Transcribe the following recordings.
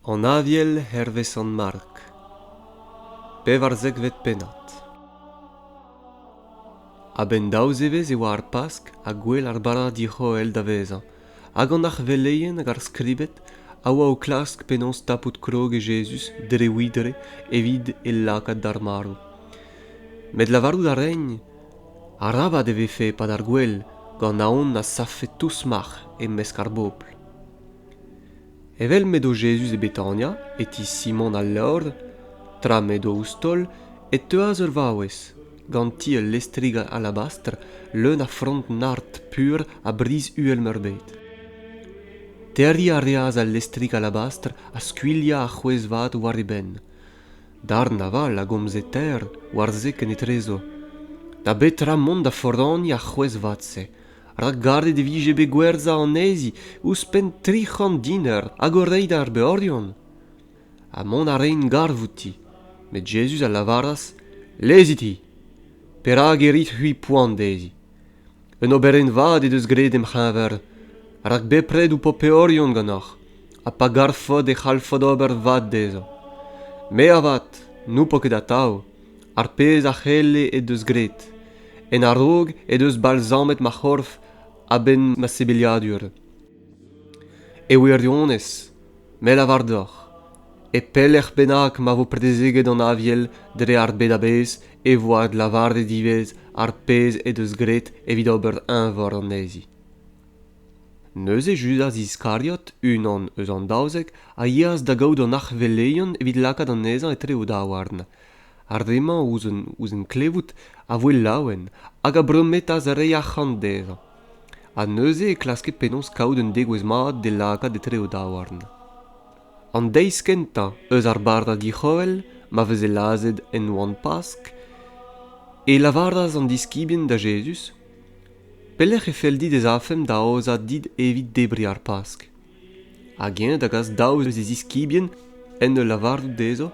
An aviel hervez an mark. Pev ar zegvet pennat. A ben daouz evez e oa ar pask a gwell ar bara dihoel da vezañ. Hag an ar veleien hag ar skribet a oa o klask penons tapout krog e Jesus dre ouidre evit e lakad d'ar marv. Met lavarout a regn, a rabad eve fe pad ar gwell gant aon na safet tous march e mesk ar bopl. Evel medo Jesus e Betania, eti Simon al Lord, tra medo oustol, et teuaz ur vaouez, gant ti ul lestrig alabastr, leun a front nart pur a briz uel merbet. Terri a reaz al lestrig alabastr a skuilha a c'hwez vat war e ben. Dar naval a gomze ter war zek en etrezo. Da betra mont da forani a c'hwez vatse. Rak garde de vije be gwerza an ezi, ouspen 300 diner, hag o reid ar beorion. A mont a rein garvouti, met Jesus a lavaras, leziti, perag erit hui poan dezi. Un oberen vad e deus gred em c'haver, rak bepred ou po peorion gannoc'h, a pa garfod e c'halfod ober vad dezo. Me avat, nou po ket a tao, ar pez a c'helle e deus gred, en a rog e deus balzamet ma c'horf a ben ma sebeliadur. E wirionez, me lavardoc'h, e pellec'h bennak ma vo predezeget an aviel dre ar bed a bez e voad lavarde divez ar pez e deus gret evit ober invor an ezi. Neuze Judas Iscariot, unan eus an daouzek, a yeaz da gaout an arch veleion evit lakad an ezan etre o daouarn. Ar demañ ouz en klevout a voe laouen, hag a bremetaz a rei ac'hant dezan. A neuze e klasket penons kaout un degouez mat de lakad etre o daouarn. An deiz kenta eus ar barda dihoel, ma veze lazet en oan pask, e lavardaz an diskibien da Jesus, pellec'h e fel dit ez afem da aozat dit evit debri ar pask. Hag-eñ da gaz daouz e diskibien en ul lavardou dezo,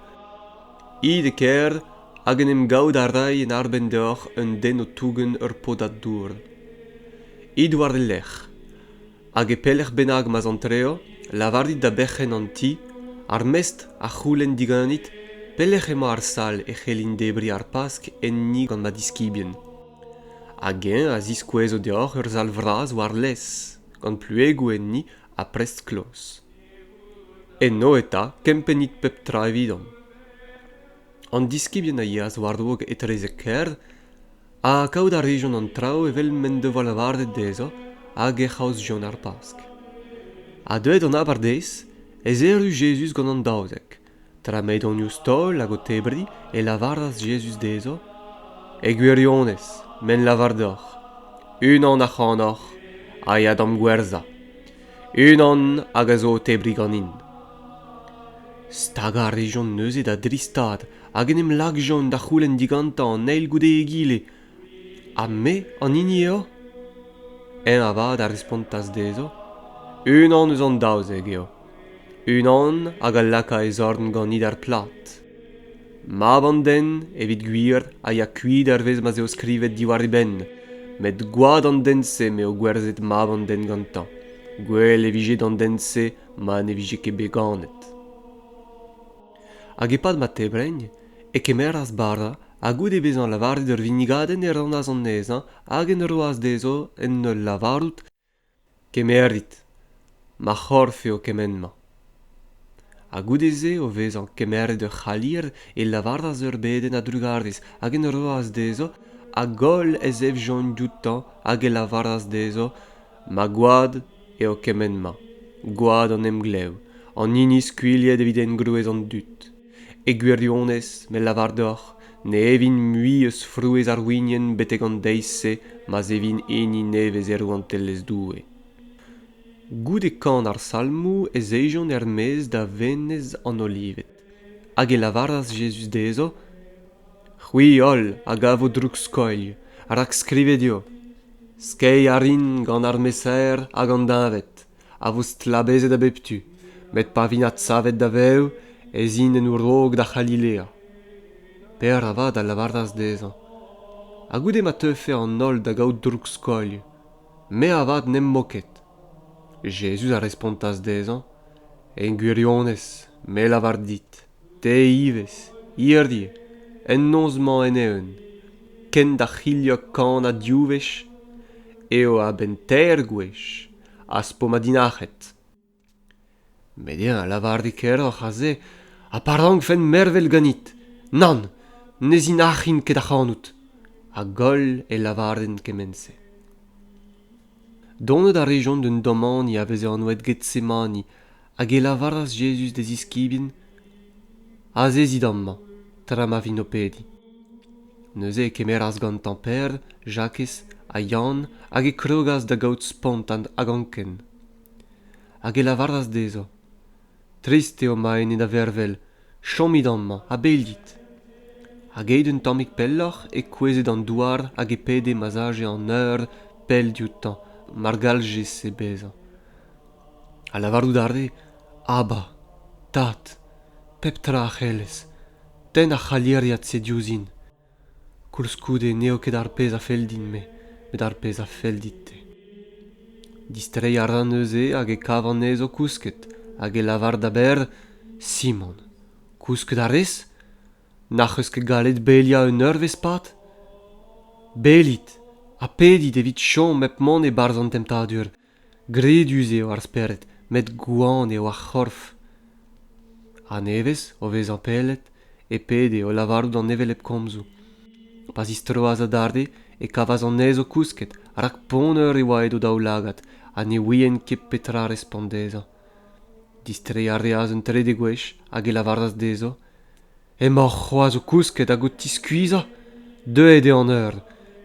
id e ker hag en em gaout a rai en arben deoc'h un den o tougen ur podat dour. Id war e lec'h, hag e pellec'h bennak maz an treo, lavardit da bechen an ti, ar mest a c'houlenn diganit, pellec'h ema ar sal e c'hellin debri ar pask en ni gant ma diskibien. Hag-eñ a ziskouezo deoc'h ur sal vraz war les, gant pluegou en ni a prest kloz. En no eta kempenit pep tra evidon. An diskibien a yeaz war drog etrez e kerd, a kaout a region an trao evel men devoa lavardet dezo hag e c'haoz jon ar pask. A deuet an abar deiz, ez erru Jesus gant an daouzek, tra meid an stol hag o tebri e lavaras Jesus dezo, e gwirionez, men lavardoc'h, unan a c'hanoc'h, a ya dam gwerza, unan hag a zo o tebri gant in. Stag a region neuze da dristad, hag en em lag jon da c'houlenn diganta an eil goude e gile, ha me an ini eo? En avad a respontas dezo, unan eus an daouzek eo. Unan hag a laka e zorn gant nid ar plat. Mab an den evit gwir a ya kuit ervez ma eo skrivet diwar e ben, met gwad an dense me o gwerzet mab an den gantan. Gwell e vije an dense ma ne vije ket beganet. Hag e pad ma tebrenn, e kemer az bara, a goude bezan lavardet ur vinigaden e ranaz an nezan, hag en roaz dezo en ul lavarout, kemerit, ma c'horf eo kemenma. A goudeze o vezan kemeret ur c'halir e lavardaz ur beden a drugardez, hag en roaz dezo, a gol ez ev jon doutan hag e lavardaz dezo, ma gwad eo kemenma, gwad an em glev, an ini skuiliet evit en gruez an dut. E gwirionez, me lavardoc'h, ne evin mui eus frouez ar winien betek an deisse, ma evin eni nevez erou an tellez doue. Goude kan ar salmou ez eijon mez da venez an olivet. Hag e lavaras Jesus dezo, c'hwi ol hag avo droug skoilh, rak skrivet eo. Skei a rin gant ar meser hag an davet, a vo stlabezet a beptu, met pa vinat savet da veo, ez in en urog da Galilea. Per avad a lavardaz dezan. A goude ma teufe an ol da gaout droug skoilh, me avad nem moket. Jesus a respontas dezan, en gwirionez, me lavar dit, te ivez, irdie, en nozman en eun, ken da chilio kan a diuvech, eo a ben tergwech, as pomadinachet. Medien a lavardi keroc'h a ze, a parang fen mervel ganit, nan, nezin achin ket a c'hanout, a gol e lavarden kemense. Donnet a region d'un domani a veze anouet Getsemani, hag e lavaras Jesus des iskibien, a zezid amman, tra ma vinopedi. Neuze e kemeras gant Tamperd, Jacques, a Yann, hag e krogas da gaout spontan hag anken. Hag e lavaras dezo. Trist eo ma ene da vervel, chomid amman, a beldit. Hag eid un tammig pelloc'h e kwezet an douar hag e pede mazaje an eur pell dioutañ, mar galje se bezañ. A lavardout arde, aba, tat, pep tra a c'hellez, ten a c'haliriad se diouzin. Koulskoude neo ket ar pez a feldin me, met ar pez a feldit te. Distrei ar an neuze hag e kavan ezo kousket, hag e lavar da ber, Simon, kousket a rez? Nach eus ket galet belia un eur vez pat? Belit, a pedit evit chom mep mon e barz an temptadur. Gredus eo ar speret, met gouan eo ar c'horf. A nevez, o vez an pellet, e pede o lavarout an nevel ep komzou. Pas istroaz a darde, e kavaz an ezo kousket, rak pon eur e oa edo daou lagat, a ne ouien ket petra respondeza. Distrei ar reaz un tre de gwech, hag e lavaras dezo. E mor c'hoaz o kousket hag o tiskuiza? Deuet eo an eur.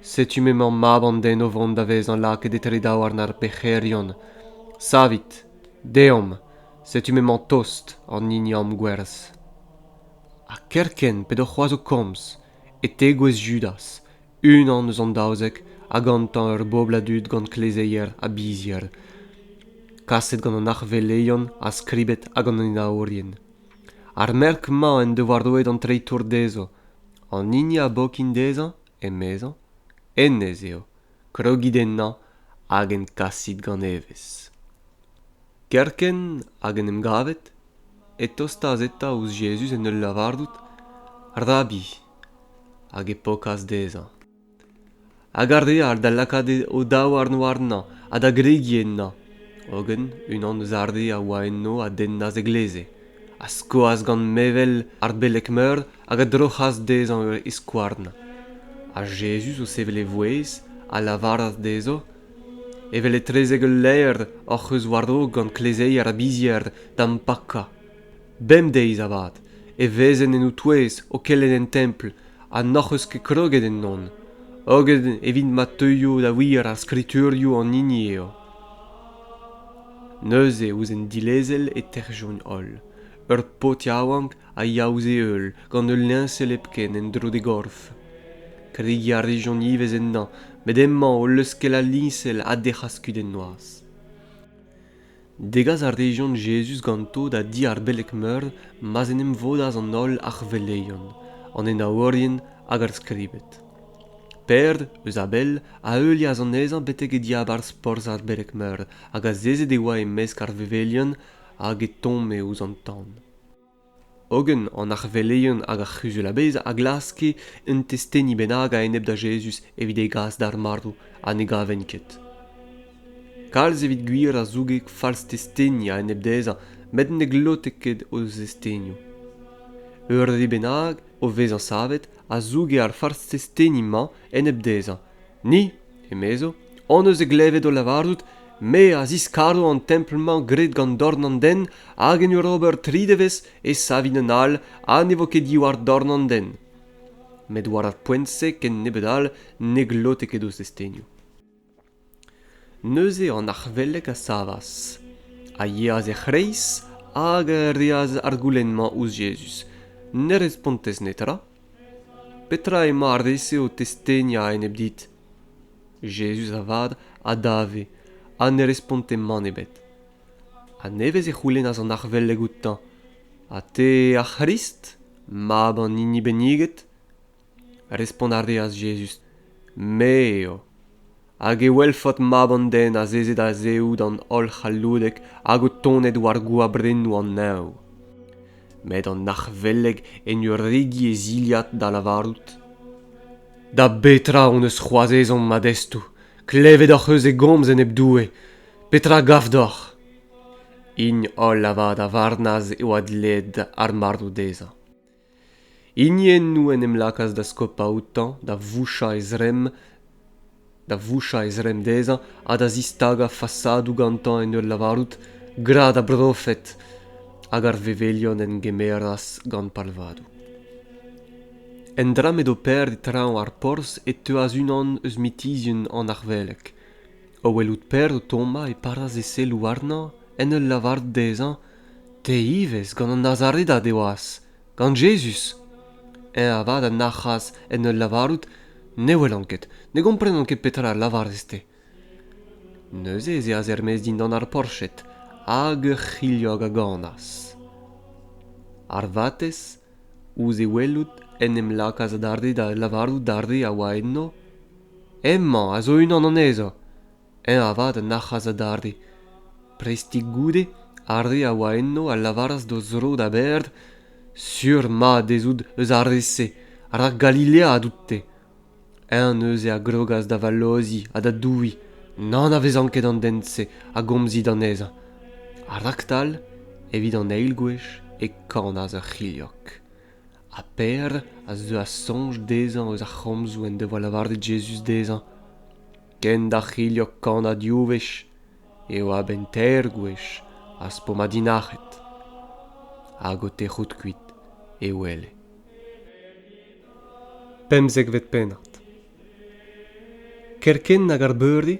Setu memant mab an den o vont da vez an laket e tre daou ar nar pecherion. Savit, deom, setu memant tost an nignam gwerzh. A kerken ped o c'hoaz o komz, e te gwez Judas, unan eus an daouzek, hag gantañ ur bobladud gant klezeier a bizier. Kaset gant an arveleion a skribet hag an enaorien. Ar merk ma en devardoet an treitour dezo. An inni a bokin deza, e mezan, ennez eo, krogid enna hag en kasit gant evez. Kerken hag en emgavet, e tostaz eta ouz Jesus en ul lavardout, Rabbi, hag e pokaz deza. Hag arde ar da lakade o daou ar noarna, ha da gregi enna. Ogen, unan eus arde a oa enno a dennaz egleze. A skoaz gant mevel ar belek meur hag a drochaz dezan ur iskouarna. A Jesus o sevel e voez, a lavaras dezo, evel e trezeg ul leer oc'h eus wardo gant klezeier a bizier d'am pakka. Bem deiz avad, e vezen en outouez o kellen en templ, a noc'h eus ket kroget en non. Ogen evit ma teuio da wir ar skriturio an inni eo. Neuze ouz en dilezel e terjoun holl. Ur pot yaouank a yaouze eul gant ul linsel epken en dro de gorf. Krigi a region ivez ennan, met emman o leuskel a linsel a dechaskud en noaz. Degaz ar region Jesus ganto da di ar belek meur, maz en em vodaz an holl ar veleion, an en aorien hag ar skribet. Perd, eus abel, a euliaz an ezan betek e diab ar sporz ar belek meur, hag a zezet e oa e mesk ar vevelion hag e tome ouz an tan. Ogen an ar veleion hag ar c'huzul a bez a glaske un testeni benag a enep da Jesus evit e gas d'ar mardou a ne gaven ket. Kalz evit gwir a zougek fals testeni a enep deza, met ne glotek ket o zestenio. Ur de benag o vez an savet a zouge ar fals testeni ma enep deza. Ni, e mezo, an eus e glevet o lavardout, me a ziskado an tempelman gret gant dorn an den, hag en ur ober tridevez e savin an al, a ne vo ket di war dorn an den. Met war ar poent-se ken nebet al, ne glotek ket o zestenio. Neuze an arvelek a savas. A yeaz e c'hreiz hag a reaz ar goulenman ouz Jesus. Ne respontez netra. Petra e ma ardese o testenia a enep dit. Jesus avad a dave, a ne responte man ebet. A nevez e c'houlenaz an arvelek outan. A te a Christ, mab an inni beniget? Respond ar reaz Jesus. Me eo. Hag e welfot mab an den a zezet a zeoud an ol c'halloudek hag o tonet war goa brennou an nao. met an nachvelleg en ur regi eziliat da lavarut. Da betra on eus c'hoazezon madestou, klevet oc'h eus e gomz en ebdoue, petra gaf d'oc'h. Ign ol lavad a varnaz eo ad led ar mardou deza. Inien nou en em lakas da skopa outan, da voucha ez rem deza, ha da zistaga fasadou gantan en ur lavarout, grad a brofet, hag ar vevelion en gemeras gant palvadou. En dram edo perd e traoù ar porz e teuas unan eus mitizien an arvelek. O welout perd o tomba e paraz e sel warna en ul lavard deza, te ivez gant an Nazareda deoas, gant Jesus. En avad a nachas en ul lavarout, ne welanket, ne gomprenan ket petra ar lavar este. Neuze e az ermez din dan ar porchet, hag ur c'hiliog a ganas. Ar vatez, ouz e welout en em lakaz a darde da lavarout darde a oa enno. Emman, a zo unan an ezo. En avad a nachas a darde. Prestig goude, arde a oa enno a lavaras do zro da berd, sur ma dezout eus arrese, ar Galilea a doute. En eus e a grogas da valozi a da doui, nan a vezan ket an dense a gomzit an eza. A raktal, evit an eilgwech e kanaz ur c'hiliok. A per a zeu a sonj dezan eus ar c'homzou en devoa lavardet Jesus dezan. Ken da c'hiliok kana diovech, eo a ben tergwech, a spoma dinachet. Hag o techout kuit e wele. Pemzek vet pennart. Kerken nag ar beurde,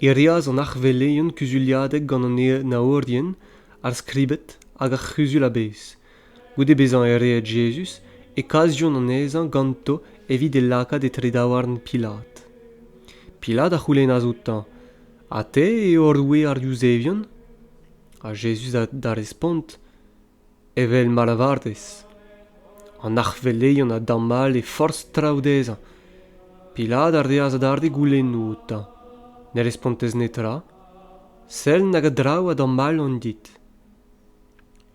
e riaz an arveleion kuzuliadeg gant an naordien ar skribet hag ar c'huzul a bez. Goude bezan e reet Jesus e kazion an ezan ganto evit e lakad e tredaouarn Pilat. Pilat a c'houlen a zoutan, a te e orwe ar Yousevion? A Jesus a da respont, evel malavardez. An arveleion a dammal e forz traoudezan. Pilat ar deaz a darde goulen outan. Ne respontez netra, sel nag a draou a dammal an dit.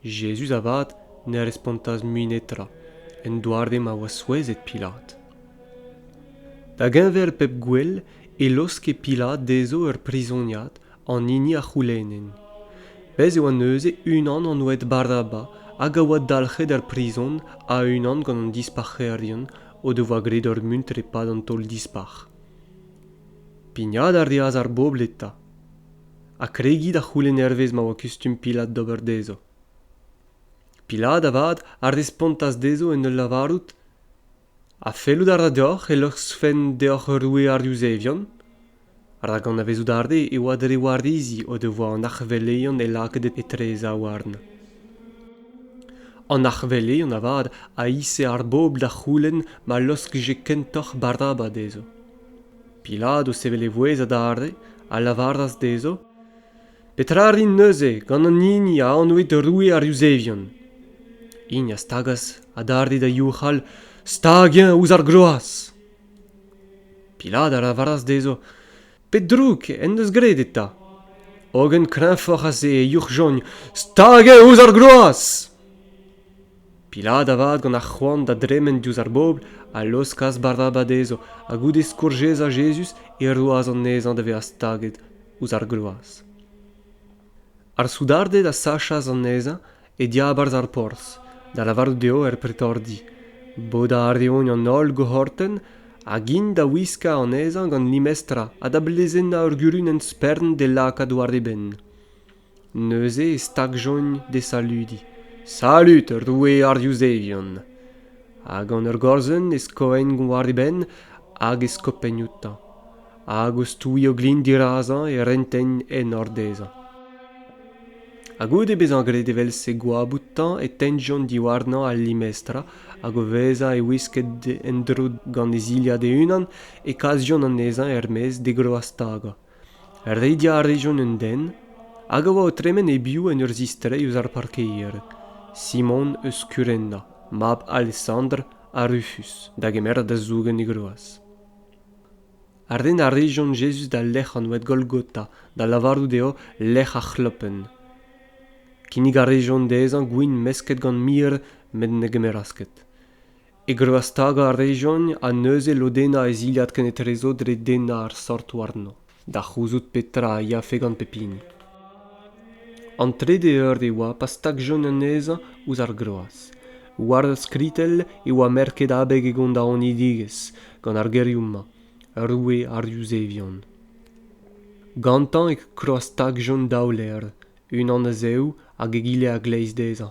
Jesus avad ne respontaz mui netra, en douarde ma oa souezet Pilat. Da genver pep gwell e loske Pilat dezo ur prisoniad an hini a c'houlenen. Bez eo an neuze unan an oued Barnaba hag a oa dalchet ar prison a unan gant an disparcherien o devoa gret ur muntre pad an tol dispar. Pignad ar deaz ar bobleta. A kregit a c'houlen ervez ma oa kustum Pilat d'ober dezo. Pilat avad ar respontaz dezo en ul lavarout. A fellout ar deoc'h e l'oc'h sfen deoc'h ur roue ar Yousevion? Ar da gant a vezout arde e oa dre wardizi o devoa an arveleion e laket e treza warn. An arveleion avad a isse ar bobl da c'houlen ma losk je kentoc'h Barnaba dezo. Pilat o sevel e voez a darde, a lavaras dezo. Petra rin neuze, gant an hini a anouet ur roue ar Yousevion. Ign a stagas a darde da youchal, stagien ouz ar groaz. Pilat a lavaras dezo, pet drouk en deus gret eta. Ogen kreñfoc'h e yourjogn, stagien ouz ar groaz. Pilat avad gant ar c'hoant da dremen diouz ar bobl a loskas Barnaba dezo a goude skourjez a Jesus e roaz an ezan da vez a staget ouz ar groaz. Ar soudardet a sachas an ezan e diabarz ar porz, da lavarout deo pretordi. Boda ar deon an ol gohorten, a gin da wiska an ezan gant limestra a da blezen na ur gurun en spern de lakad war de ben. Neuze e stag jogn de saludi. Salut, roue ar Yousevion. Hag an ur gorzen e skoen gant war de ben hag e skopen youtan. Hag o stoui o glin dirazan e renten en ordezan. A goude bezan gret evel se goaboutan e tenjon diwarnan al limestra hag o veza e wisket en drod gant e zilia de unan e kazion an ezan ermez de gro a staga. Reidia a region un den hag a oa o tremen e biou en ur zistrei eus ar parkeir. Simon eus Kurenna, mab Alessandre a Rufus, da gemer da zougen e groaz. Ar den a region Jesus da lech an oued Golgotha, da lavarout deo lech a chlopen. kinnig a region dezan gwin mesket gant mir met ne gemerasket. E grevastag a region a neuze lodena e ziliad kenetrezo dre dena ar sort warno, da c'houzout petra a yafe gant pepini. An 3 eur de oa pas tak joun an eza ouz ar groaz. War skritel e oa merket abeg e gont da onidigez, gant ar gerioù-ma, ar roue ar yuzevion. Gantan e kroaz tak joun daouler, un an a zeu hag e gile a gleiz deza.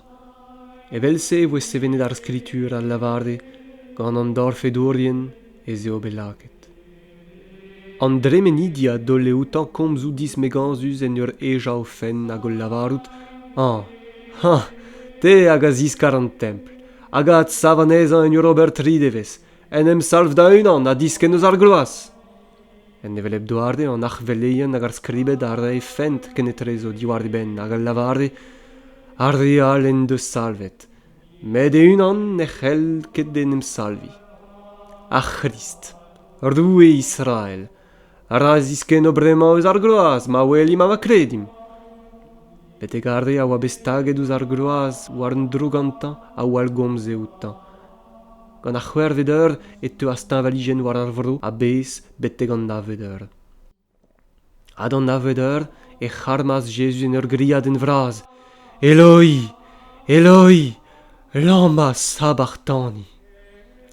Evel se voe sevenet ar skritur al lavarde, gant an dorfedourien e zeo belaket. An dremenidia dole outan komzou dismeganzus en ur eja o fen hag ol lavarout, te hag a ziskar an templ, hag a savanezan en ur ober tridevez, en em salv da unan a disken eus ar gloaz. En evel eb doarde an archveleien hag ar skribet ar e fent kenetrezo diwarde ben hag al lavarde, ar real en deus salvet, met e unan ne c'hell ket den em salvi. Ar Christ, roue Israel, ar a zisken o bremañ eus ar gloaz, ma weli ma va kredim. Pet e garde a oa bestaget eus ar gloaz war un drogantan a oal gomze outan. Gant ar c'hwervedeur e teu a stinvaligen war ar vro a bez bete gant navedeur. Ad an navedeur e c'harmaz Jesus en ur griad en vraz. Eloi, Eloi, lama sabachthani.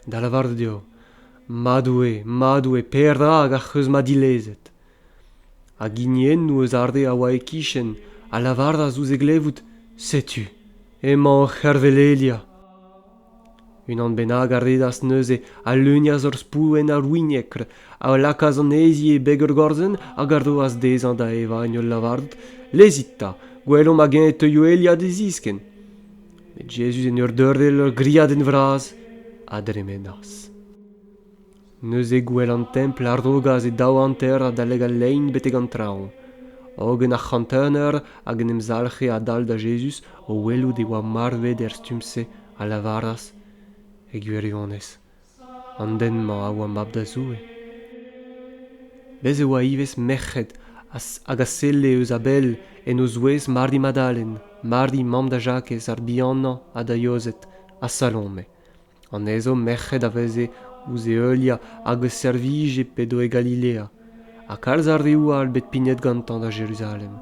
Da lavard dio, madoue, perra hag ar c'heus ma dilezet. A ginien nou eus arde a oa e kichen, a lavard a zouz e glevout, setu, emañ c'hervelelia. Unan benag a redas neuze a leuniaz ur spouen a rouinekr, a lakaz an ezi e beg ur gorzen hag ar doaz dezan da eva en ur lavard, lezita, gwellom a gen e teuioelia de zisken. Met Jesus en ur deurdel ur griad en vraz, a dremenas. Neuze gwell an templ ar drogaz e daou anter a daleg a lein beteg an traoñ. Ogen a chanteuneur hag en em zalche a dal da Jesus o welout e oa marvet er stumse a lavaras e gwirionez. An denman a oa mab da zoue. Bez e oa ivez merched hag a selle eus a bell en o zouez mardi Madalen, mardi mam da Jakez ar bihannan a da Yozet a Salome. An ezo merched a veze ouz e eulia hag eus servije pedo e Galilea, a kalz ar reoù al bet pinet gantan da Jeruzalem.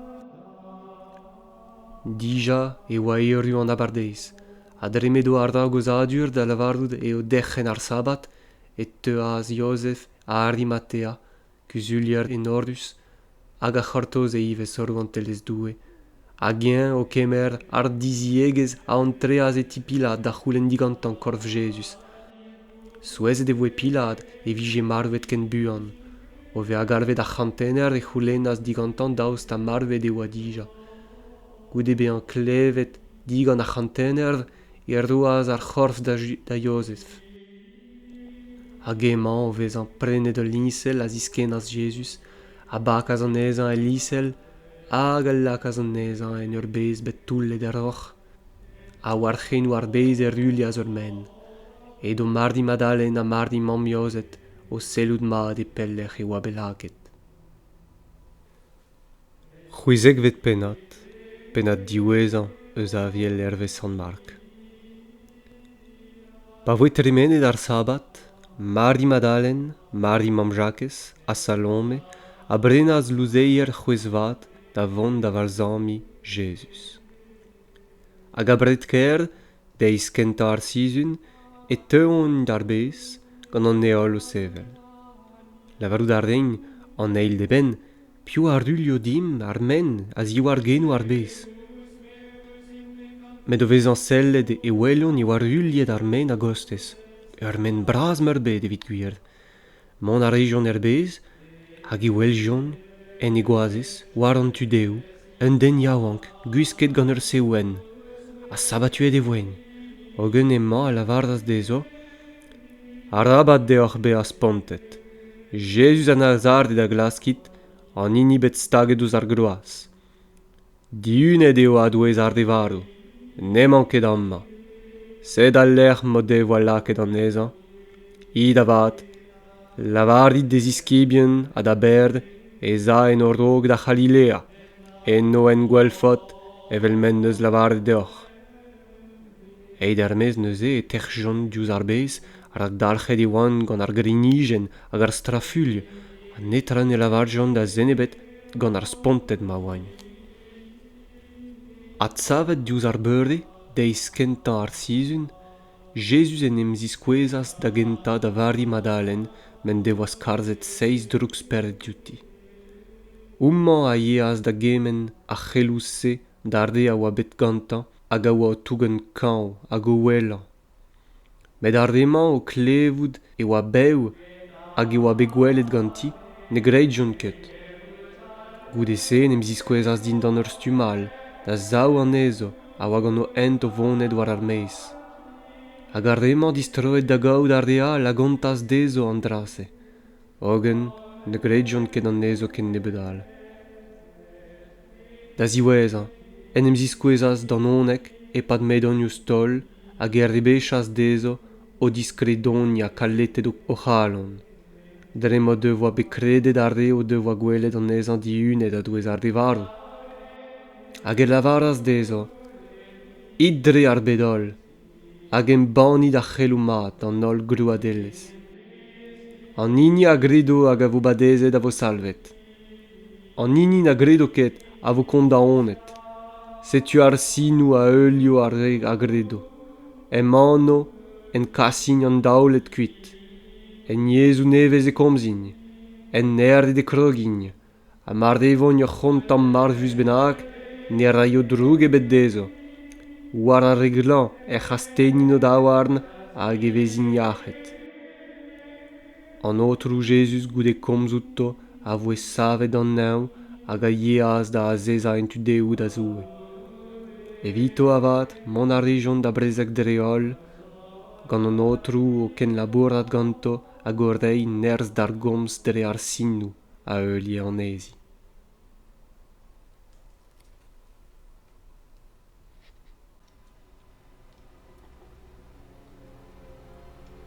Dija e oa euriu an abardeiz, a dremedo ar da gozadur da lavardout eo dechen ar sabat, et teuaz Josef a Arimatea, kuzulier en ordus, hag a c'hortoz e ivez organtelez doue, a gen o kemer ar diziegez a antreaz e tipilad da c'houlenn digantan korf Jesus. Souezet e voe pilad e vije marvet ken buan, o ve a galvet a chantener e c'houlennaz digantan daoust a marvet e oa dija. Goude be an klevet digan a chantener e roaz ar c'horf da Josef. Hag emañ o vez an prenet ul linsel a ziskenaz Jesus, a bakaz an ezan e lisel, hag al lakaz an ezan en ur bez bet toullet er oc'h, a war c'hen war bez e ruliaz ur men. Edo mardi Madalen a mardi mam Jozet o sellout mat e pellec'h e oa belaket. C'houizek vet penat diwezan eus a viel ervez San Mark. Pa voe tremenet ar sabat, mardi Madalen, mardi mam Jakez, a Salome, a brenaz louzeier c'hwezvat da vont da valzami Jesus. Hag a bret ker, deiz kenta ar sizun, e teon d'ar bez gant an eol o sevel. Lavarout ar rein, an eil de ben, piou ar dulio dim, ar men, a ziou ar genou ar bez. Met o vezan sellet e welon e war uliet ar men a gostez. Ur men braz merbet evit gwir. Mon a region er bez, hag e weljon, en e goazez, war an tudeo, un den yaouank, gwisket gant ur seouen, a sabatuet e voen. Ogen emañ a lavardas dezo, arabat deoc'h be a spontet. Jesus a Nazardet a glaskit, an inibet staget ouz ar gloaz. Diunet eo a douez ar devaro, neman ket amma. Sed al lec'h mod devo al laket an ezan. Id avat, lavardit de ziskibien a da berd, e za en ur drog da Galilea, en no en gwellfot, evel men neus lavar deoc'h. Eid er-mez neuze e terjont diouz ar bez, ar dalc'het e oan gant ar grinijen hag ar strafulh, a netran e lavarjont da zenebet gant ar spontet ma oan. At savet diouz ar beurde, deiz kentañ ar sizun, Jesus en em ziskwezas da genta da vari Madalen men devoaz karzet 6 drugs per duty. Oumman a yeaz da gemen a c'hellouz se darde a oa bet gantañ hag a oa tougen kañ hag o wellañ. Met ar demañ o klevoud e oa bev hag e oa begwelet ganti ne greidjon ket. Goude se en em ziskwezas din d'an ur stumal, da zaou an ezo a oa gant o hent o vonet war ar meiz. Hag ar demañ distroet da gaout ar dea lagantaz dezo an drase. Hogen ne greidjon ket an ezo ken nebet all. Da ziwezhañ, en em ziskwezas d'an onek e pad medonioù stol hag er debechas dezo o diskredoni a kalletet o c'halon. Drema devoa bekredet ar de o devoa gwelet an ezan diunet a douez ar devarou. Hag e lavaras dezo, it dre ar bedol, hag em banit a c'helloù mat an ol glouadellez. An hini a gredo hag a vo badezet a vo salvet. An hini na gredo ket a vo kont da honet. Setu ar sinou a eulio ar reg a gredo. Em anno en kassin an daolet kuit. En Jezu nevez e komzin. En nerde de krogin. A mar devon yo c'hontam marvus bennak, ne raio droug ebet dezo. War an reglan e chastenin o daouarn hag e vezin yachet. An otrou Jesus goude komzouto a voe savet an neu hag a yeaz da a zeza en tudeoù da zoue. Evito avad, mon a region da brezek dreol, gant an otrou o ken labourat ganto a gorei nerz d'ar gomz dre ar sinou a eulie an ezi.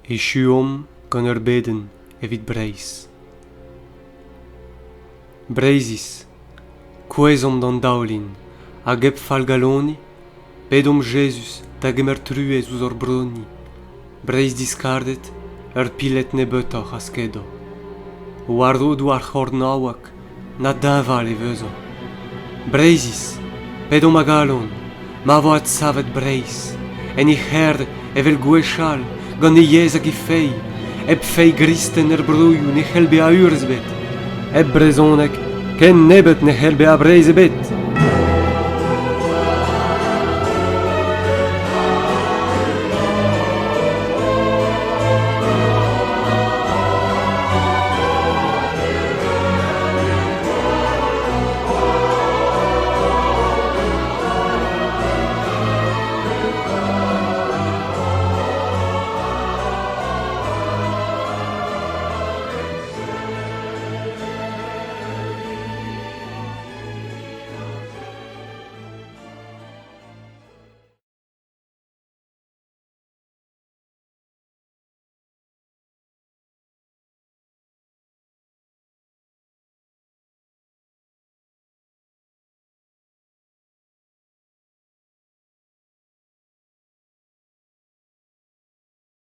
Echuom gant ur beden evit Breizh. Breizis, kouezom d'an daolin, hag ep fall galoni, pedom Jesus da gemer truez ouz ur broni. Breizh diskardet, ur pilet ne beutoc'h a skedo. O ardo douar c'hor nawak, na daval e veuzo. Breizis, pedom a galon, ma vo at savet Breizh, en e c'herd evel gwechal, gant e yez hag e fei, eb fei gristen brouioù ne c'hellbe a urzbet. Eb brezonek, ken nebet ne c'hellbe a Breizh ebet.